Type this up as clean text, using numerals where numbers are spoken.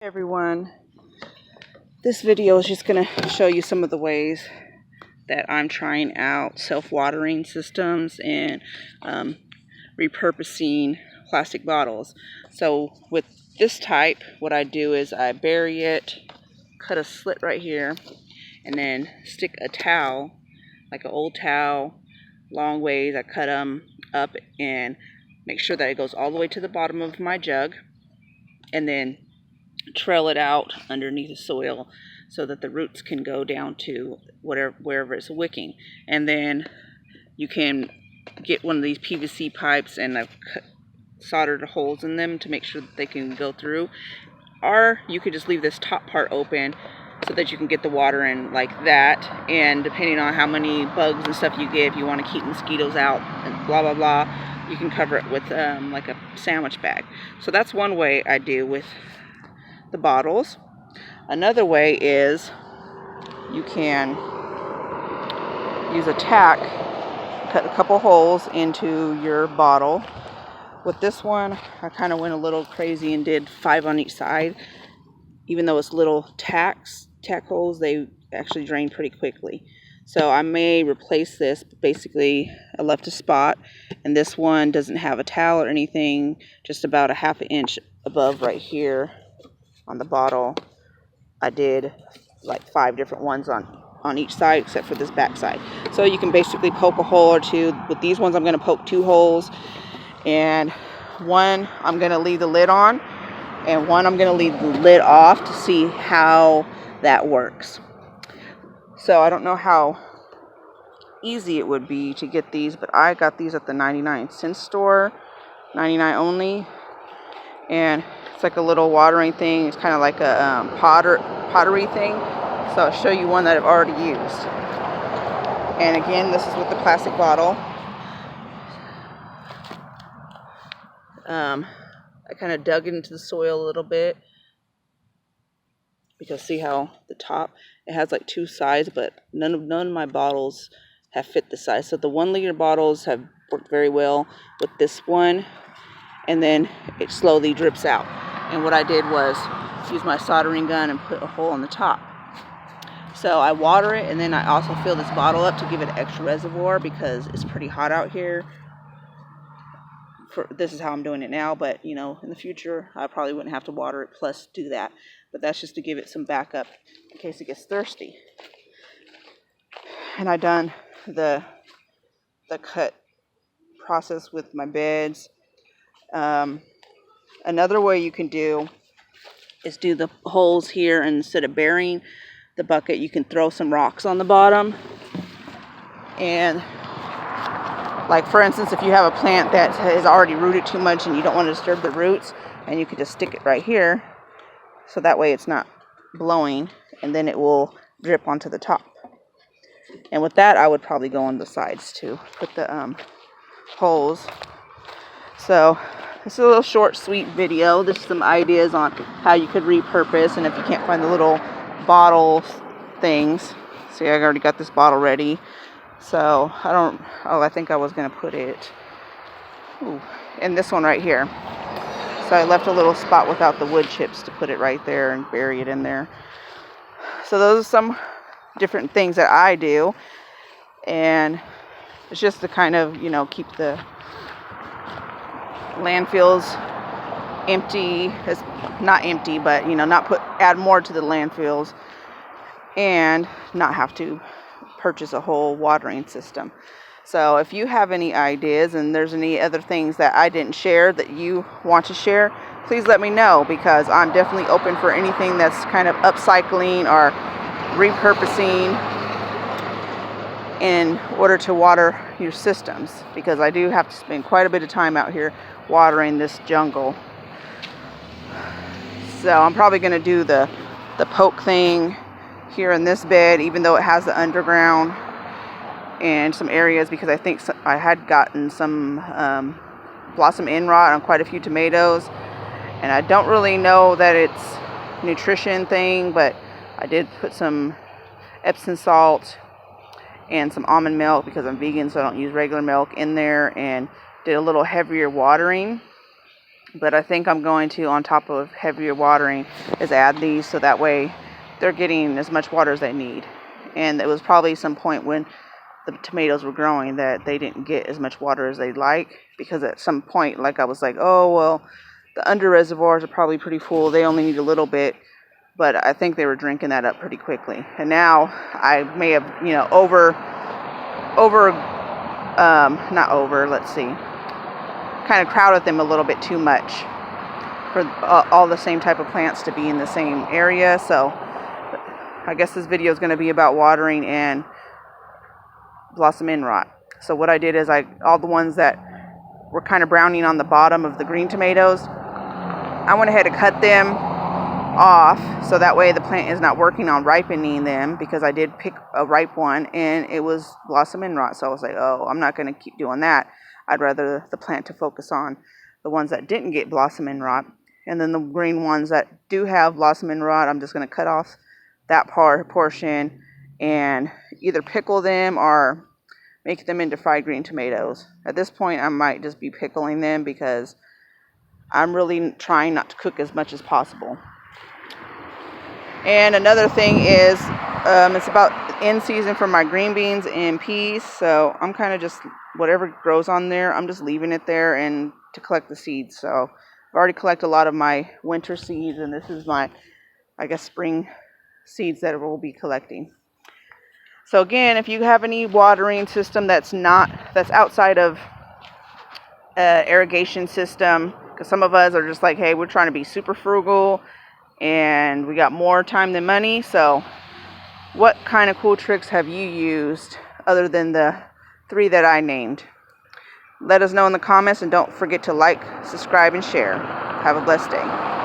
Hey everyone, this video is just going to show you some of the ways that I'm trying out self-watering systems and repurposing plastic bottles. So with this type, what I do is I bury it, cut a slit right here, and then stick a towel, like an old towel, long ways. I cut them up and make sure that it goes all the way to the bottom of my jug, and then trail it out underneath the soil so that the roots can go down to wherever it's wicking. And then you can get one of these PVC pipes, and I've soldered holes in them to make sure that they can go through. Or you could just leave this top part open so that you can get the water in like that. And depending on how many bugs and stuff you get, if you want to keep mosquitoes out and blah blah blah, you can cover it with like a sandwich bag. So that's one way I do with the bottles. Another way is you can use a tack, cut a couple holes into your bottle. With this one, I kind of went a little crazy and did 5 on each side. Even though it's little tack holes, they actually drain pretty quickly. So I may replace this, but basically I left a spot, and this one doesn't have a towel or anything, just about a ½ inch above right here on the bottle. I did like 5 different ones on each side except for this back side. So you can basically poke a hole or two. With these ones I'm going to poke 2 holes, and one I'm going to leave the lid on, and one I'm going to leave the lid off to see how that works. So I don't know how easy it would be to get these, but I got these at the 99-cent store, 99 only, and it's like a little watering thing. It's kind of like a pottery thing. So I'll show you one that I've already used. And again, this is with the plastic bottle. I kind of dug into the soil a little bit. You can see how the top, it has like 2 sides, but none of my bottles have fit the size. So the 1 liter bottles have worked very well with this one, and then it slowly drips out. And what I did was use my soldering gun and put a hole on the top. So I water it, and then I also fill this bottle up to give it an extra reservoir because it's pretty hot out here. This is how I'm doing it now, but you know, in the future I probably wouldn't have to water it plus do that. But that's just to give it some backup in case it gets thirsty. And I done the cut process with my beds. Another way you can do is do the holes here, and instead of burying the bucket, you can throw some rocks on the bottom. And like for instance, if you have a plant that has already rooted too much and you don't want to disturb the roots, and you can just stick it right here, so that way it's not blowing, and then it will drip onto the top. And with that, I would probably go on the sides to put the holes. So this is a little short, sweet video. There's some ideas on how you could repurpose, and if you can't find the little bottle things. See, I already got this bottle ready. So I think I was going to put it in this one right here. So I left a little spot without the wood chips to put it right there and bury it in there. So those are some different things that I do. And it's just to kind of, you know, keep the landfills empty. It's not empty, but you know, add more to the landfills, and not have to purchase a whole watering system. So if you have any ideas and there's any other things that I didn't share that you want to share, please let me know, because I'm definitely open for anything that's kind of upcycling or repurposing in order to water your systems, because I do have to spend quite a bit of time out here watering this jungle. So I'm probably going to do the poke thing here in this bed, even though it has the underground and some areas, because I think I had gotten some blossom end rot on quite a few tomatoes, and I don't really know that it's nutrition thing, but I did put some Epsom salt and some almond milk, because I'm vegan, so I don't use regular milk, in there, and did a little heavier watering. But I think I'm going to, on top of heavier watering, is add these so that way they're getting as much water as they need. And it was probably some point when the tomatoes were growing that they didn't get as much water as they'd like, because at some point, like, I was like, oh well, the under reservoirs are probably pretty full, they only need a little bit. But I think they were drinking that up pretty quickly. And now I may have, not over, let's see, kind of crowded them a little bit too much for all the same type of plants to be in the same area. So I guess this video is going to be about watering and blossom end rot. So what I did is all the ones that were kind of browning on the bottom of the green tomatoes, I went ahead and cut them off so that way the plant is not working on ripening them, because I did pick a ripe one and it was blossom end rot. So I was like, oh, I'm not going to keep doing that. I'd rather the plant to focus on the ones that didn't get blossom end rot. And then the green ones that do have blossom end rot, I'm just going to cut off that portion and either pickle them or make them into fried green tomatoes. At this point, I might just be pickling them because I'm really trying not to cook as much as possible. And another thing is, it's about end season for my green beans and peas, so I'm kind of just, whatever grows on there, I'm just leaving it there and to collect the seeds. So I've already collected a lot of my winter seeds, and this is my, I guess, spring seeds that we'll be collecting. So again, if you have any watering system that's outside of irrigation system, because some of us are just like, hey, we're trying to be super frugal and we got more time than money. So what kind of cool tricks have you used other than the 3 that I named? Let us know in the comments, and don't forget to like, subscribe, and share. Have a blessed day.